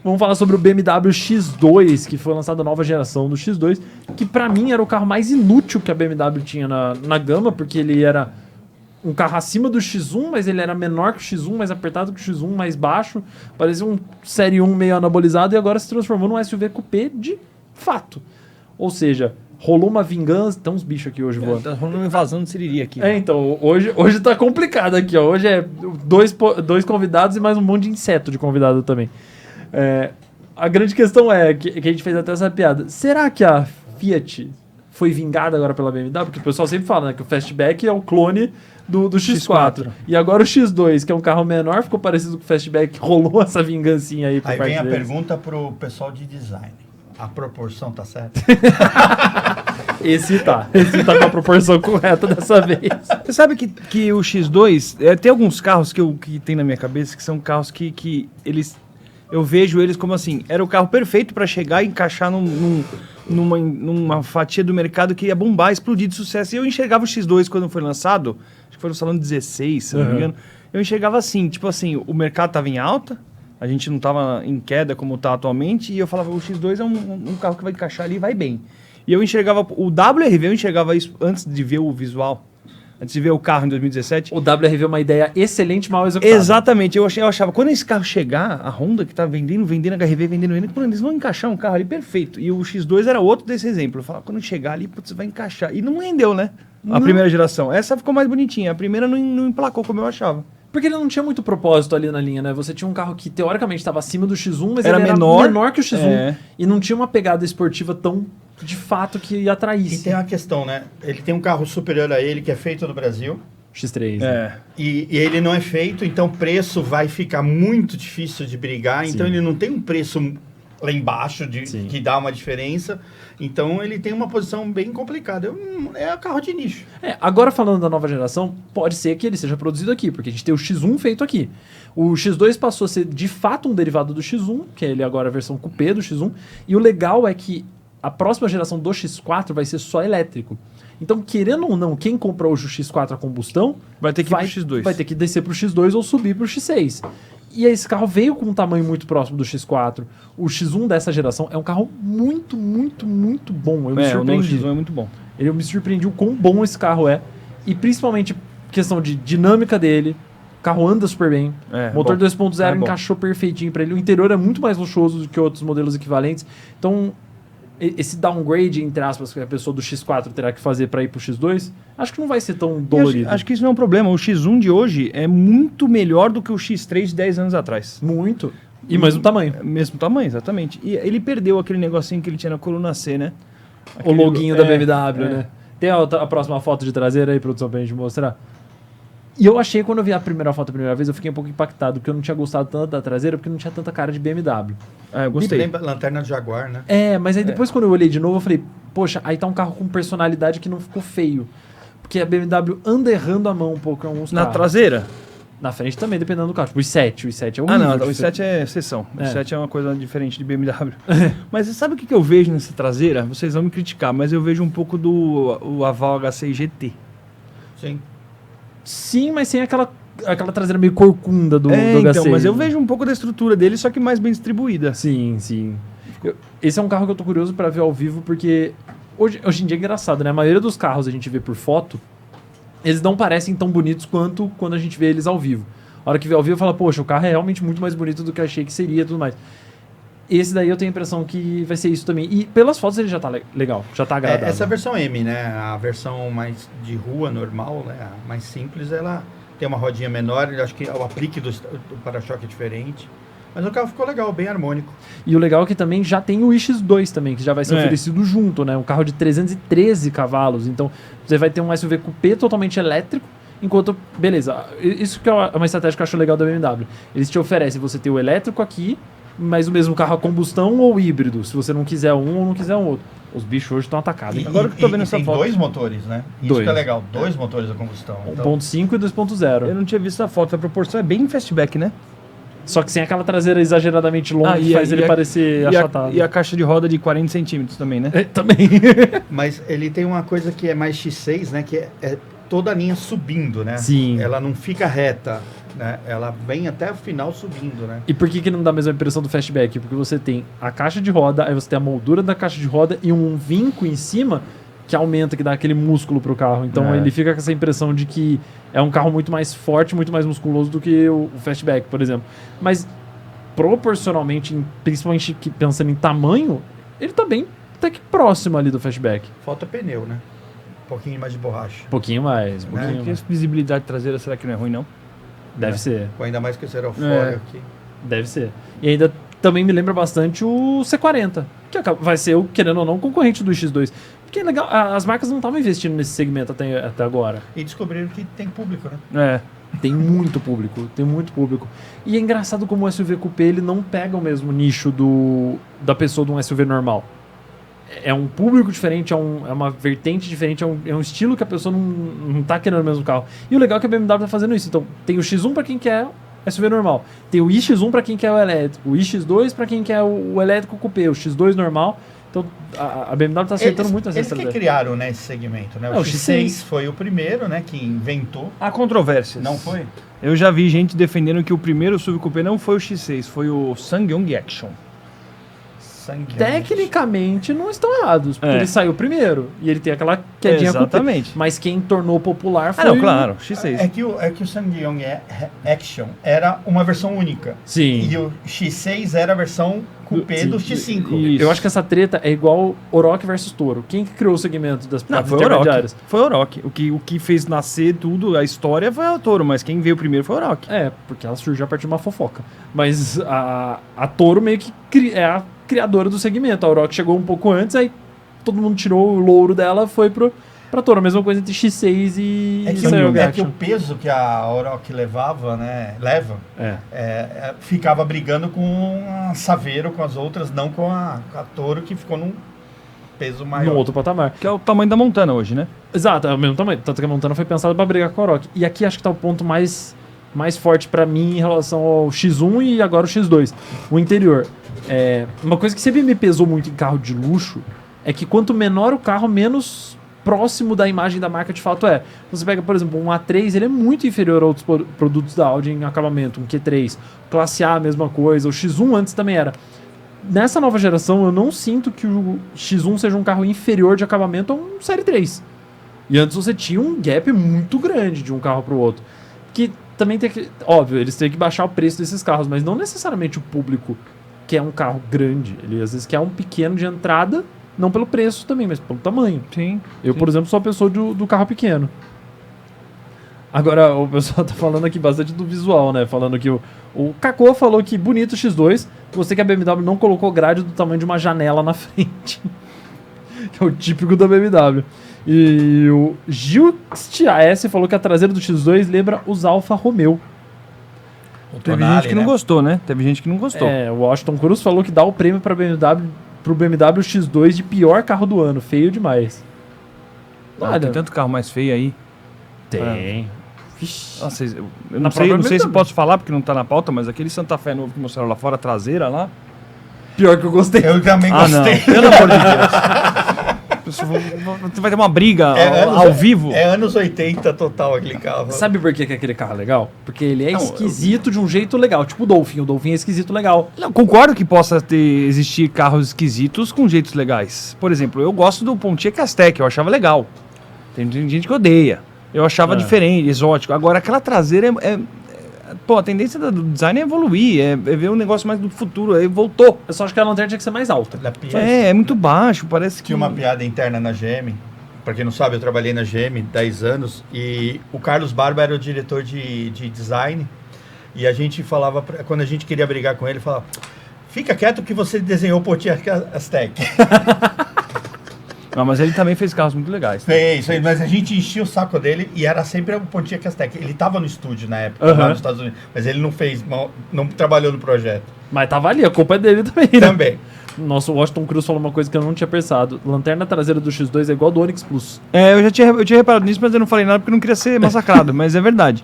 Vamos falar sobre o BMW X2, que foi lançado a nova geração do X2, que pra mim era o carro mais inútil que a BMW tinha na gama, porque ele era um carro acima do X1, mas ele era menor que o X1, mais apertado que o X1, mais baixo, parecia um Série 1 meio anabolizado e agora se transformou num SUV coupé de fato. Ou seja, rolou uma vingança. Tem uns bichos aqui hoje voando. Tá rolando uma invasão de Siriri aqui. Então, hoje tá complicado aqui, ó. Hoje é dois convidados e mais um monte de inseto de convidado também. A grande questão é, que a gente fez até essa piada, será que a Fiat foi vingada agora pela BMW? Porque o pessoal sempre fala, né, que o Fastback é o clone do X4. E agora o X2, que é um carro menor, ficou parecido com o Fastback, rolou essa vingancinha aí. Aí vem a pergunta pro pessoal de design. A proporção tá certa? Esse tá com a proporção correta dessa vez. Você sabe que o X2, tem alguns carros que tem na minha cabeça que são carros que eles... Eu vejo eles como assim, era o carro perfeito para chegar e encaixar numa fatia do mercado que ia bombar, explodir de sucesso. E eu enxergava o X2 quando foi lançado, acho que foi no Salão 16, se não me engano. Eu enxergava assim, tipo assim, o mercado tava em alta, a gente não tava em queda como tá atualmente, e eu falava, o X2 é um carro que vai encaixar ali e vai bem. E eu enxergava, o WRV eu enxergava isso antes de ver o visual. Antes de ver o carro em 2017. O WRV é uma ideia excelente, mal executada. Exatamente. Eu achava, quando esse carro chegar, a Honda que tá vendendo HRV, vendendo, eles vão encaixar um carro ali perfeito. E o X2 era outro desse exemplo. Eu falava, quando chegar ali, putz, vai encaixar. E não rendeu, né? A primeira geração. Essa ficou mais bonitinha. A primeira não emplacou como eu achava. Porque ele não tinha muito propósito ali na linha, né? Você tinha um carro que teoricamente estava acima do X1, mas era ele menor, era menor que o X1. E não tinha uma pegada esportiva tão, de fato, que atraísse. E tem uma questão, né? Ele tem um carro superior a ele, que é feito no Brasil. X3. Né? E ele não é feito, então o preço vai ficar muito difícil de brigar. Sim. Então ele não tem um preço lá embaixo que dá uma diferença. Então ele tem uma posição bem complicada. É um carro de nicho. Agora falando da nova geração, pode ser que ele seja produzido aqui, porque a gente tem o X1 feito aqui. O X2 passou a ser de fato um derivado do X1, que é ele agora a versão coupé do X1. E o legal é que a próxima geração do X4 vai ser só elétrico. Então, querendo ou não, quem comprou o X4 a combustão vai ter que ir pro X2. Vai ter que descer pro X2 ou subir pro X6. E esse carro veio com um tamanho muito próximo do X4. O X1 dessa geração é um carro muito, muito, muito bom. Eu me surpreendi. O X1 é muito bom. Eu me surpreendi o quão bom esse carro é. E principalmente questão de dinâmica dele. O carro anda super bem. Motor 2.0 encaixou perfeitinho para ele. O interior é muito mais luxuoso do que outros modelos equivalentes. Então, esse downgrade, entre aspas, que a pessoa do X4 terá que fazer para ir pro X2, acho que não vai ser tão dolorido. Acho que isso não é um problema. O X1 de hoje é muito melhor do que o X3 de 10 anos atrás. Muito. E mesmo tamanho. Mesmo tamanho, exatamente. E ele perdeu aquele negocinho que ele tinha na coluna C, né? O loginho da BMW, né? Tem a próxima foto de traseira aí, produção, pra gente mostrar? E eu achei, quando eu vi a primeira foto a primeira vez, eu fiquei um pouco impactado, porque eu não tinha gostado tanto da traseira, porque não tinha tanta cara de BMW. Eu gostei. Lembra lanterna de Jaguar, né? Mas aí depois quando eu olhei de novo, eu falei, poxa, aí tá um carro com personalidade que não ficou feio. Porque a BMW anda errando a mão um pouco em alguns carros. Na traseira? Na frente também, dependendo do carro. Tipo, o i7 é horrível. O i7 é exceção. O i7 é uma coisa diferente de BMW. Mas sabe o que eu vejo nessa traseira? Vocês vão me criticar, mas eu vejo um pouco do Aval H6 GT. Sim, mas sem aquela traseira meio corcunda do H6. Então, mas eu vejo um pouco da estrutura dele, só que mais bem distribuída. Sim. Esse é um carro que eu tô curioso pra ver ao vivo, porque hoje em dia é engraçado, né? A maioria dos carros a gente vê por foto, eles não parecem tão bonitos quanto quando a gente vê eles ao vivo. A hora que vê ao vivo, fala, poxa, o carro é realmente muito mais bonito do que eu achei que seria e tudo mais. Esse daí eu tenho a impressão que vai ser isso também. E pelas fotos ele já tá legal, já tá agradável. Essa é a versão M, né? A versão mais de rua, normal, né? A mais simples, ela tem uma rodinha menor, eu acho que o aplique do para-choque é diferente. Mas o carro ficou legal, bem harmônico. E o legal é que também já tem o iX2 também, que já vai ser oferecido junto, né? Um carro de 313 cavalos. Então, você vai ter um SUV coupé totalmente elétrico, enquanto... Beleza, isso que é uma estratégia que eu acho legal da BMW. Eles te oferecem você ter o elétrico aqui, mas o mesmo carro a combustão ou híbrido, se você não quiser um ou não quiser um outro. Os bichos hoje estão atacados. Agora que eu tô vendo essa tem foto... dois motores, né? Isso que é legal, dois motores a combustão. 1.5 e 2.0. Eu não tinha visto essa foto, a proporção é bem fastback, né? Só que sem aquela traseira exageradamente longa que faz ele parecer achatado. E a caixa de roda de 40 centímetros também, né? Também. Mas ele tem uma coisa que é mais X6, né? Que toda a linha subindo, né? Sim. Ela não fica reta, né? Ela vem até o final subindo, né? E por que não dá a mesma impressão do Fastback? Porque você tem a caixa de roda, aí você tem a moldura da caixa de roda e um vinco em cima que aumenta, que dá aquele músculo pro carro. Então ele fica com essa impressão de que é um carro muito mais forte, muito mais musculoso do que o Fastback, por exemplo. Mas proporcionalmente, principalmente pensando em tamanho, ele tá bem até que próximo ali do Fastback. Falta pneu, né? Um pouquinho mais de borracha. Um pouquinho mais, um pouquinho Porque mais. essa visibilidade traseira, será que não é ruim, não? Deve ser. Ou ainda mais que esse aerofólio aqui. Deve ser. E ainda também me lembra bastante o C40, que vai ser, querendo ou não, concorrente do X2. Porque é legal, as marcas não estavam investindo nesse segmento até agora. E descobriram que tem público, né? Tem muito público, tem muito público. E é engraçado como o SUV Coupé ele não pega o mesmo nicho da pessoa de um SUV normal. É um público diferente, é uma vertente diferente, é um estilo que a pessoa não tá querendo o mesmo carro. E o legal é que a BMW tá fazendo isso. Então, tem o X1 para quem quer SUV normal, tem o iX1 para quem quer o elétrico, o iX2 para quem quer o elétrico coupé, o X2 normal. Então, a BMW tá acertando muito essa eles que criaram, né, esse segmento, né? O X6 foi o primeiro, né, que inventou. Há controvérsias. Não foi? Eu já vi gente defendendo que o primeiro SUV coupé não foi o X6, foi o SsangYong Action. Tecnicamente não estão errados, porque ele saiu primeiro e ele tem aquela quedinha Exatamente. coupé. Mas quem tornou popular foi não, claro, X6. É que o SsangYong Action era uma versão única. Sim. E o X6 era a versão coupé do X5. Eu acho que essa treta é igual Oroch versus Toro. Quem que criou o segmento das placas intermediárias? Foi o Oroch. O que fez nascer tudo, a história foi a Toro, mas quem veio primeiro foi o Oroch. É, porque ela surgiu a partir de uma fofoca. Mas a Toro meio que é a criadora do segmento. A Oroch chegou um pouco antes, aí todo mundo tirou o louro dela e foi pra Toro. A mesma coisa entre X6 e é que o peso que a Oroch levava, né, ficava brigando com a Saveiro, com as outras, não com a Toro, que ficou num peso maior. No outro patamar. Que é o tamanho da Montana hoje, né? Exato, é o mesmo tamanho. Tanto que a Montana foi pensada pra brigar com a Oroch. E aqui acho que tá o ponto mais forte pra mim em relação ao X1 e agora o X2. O interior. Uma coisa que sempre me pesou muito em carro de luxo é que quanto menor o carro, menos próximo da imagem da marca de fato é. Você pega, por exemplo, um A3, ele é muito inferior a outros produtos da Audi em acabamento. Um Q3, Classe A, a mesma coisa. O X1 antes também era. Nessa nova geração, eu não sinto que o X1 seja um carro inferior de acabamento a um Série 3. E antes você tinha um gap muito grande de um carro para o outro. Que também tem que... Óbvio, eles têm que baixar o preço desses carros, mas não necessariamente o público quer um carro grande. Ele às vezes quer um pequeno de entrada, não pelo preço também, mas pelo tamanho. Sim. Eu, por exemplo, sou a pessoa do carro pequeno. Agora, o pessoal tá falando aqui bastante do visual, né? Falando que o Cacô falou que bonito o X2, gostei que a BMW não colocou grade do tamanho de uma janela na frente. Que é o típico da BMW. E o Gilxt falou que a traseira do X2 lembra os Alfa Romeo. Teve gente que não gostou, né? Teve gente que não gostou. O Washington Cruz falou que dá o prêmio pro BMW X2 de pior carro do ano. Feio demais. Tem tanto carro mais feio aí. Tem. Nossa, eu não sei se posso falar porque não tá na pauta, mas aquele Santa Fé novo que mostraram lá fora, a traseira lá. Pior que eu gostei. Eu também gostei. Não. Pelo amor de Deus. Vai ter uma briga ao vivo. É anos 80 total aquele carro. Sabe por que aquele carro é legal? Porque ele é esquisito de um jeito legal. Tipo o Dolphin. O Dolphin é esquisito legal. Não, concordo que possa existir carros esquisitos com jeitos legais. Por exemplo, eu gosto do Pontiac Aztek, eu achava legal. Tem gente que odeia. Eu achava diferente, exótico. Agora, aquela traseira a tendência do design é evoluir, é ver um negócio mais do futuro. Aí voltou. Eu só acho que a lanterna tinha que ser mais alta. É muito baixo, parece que... Tinha uma piada interna na GM. Pra quem não sabe, eu trabalhei na GM 10 anos. E o Carlos Barba era o diretor de design. E a gente falava, quando a gente queria brigar com ele, falava: fica quieto que você desenhou o Pontiac Aztek. Não, mas ele também fez carros muito legais. Fez, mas a gente enchia o saco dele e era sempre o Pontiac Aztek. Ele tava no estúdio na época, lá nos Estados Unidos, mas ele não trabalhou no projeto. Mas tava ali, a culpa é dele também, né? Também. Nossa, o Washington Cruz falou uma coisa que eu não tinha pensado. Lanterna traseira do X2 é igual do Onix Plus. Eu tinha reparado nisso, mas eu não falei nada porque eu não queria ser massacrado, mas é verdade.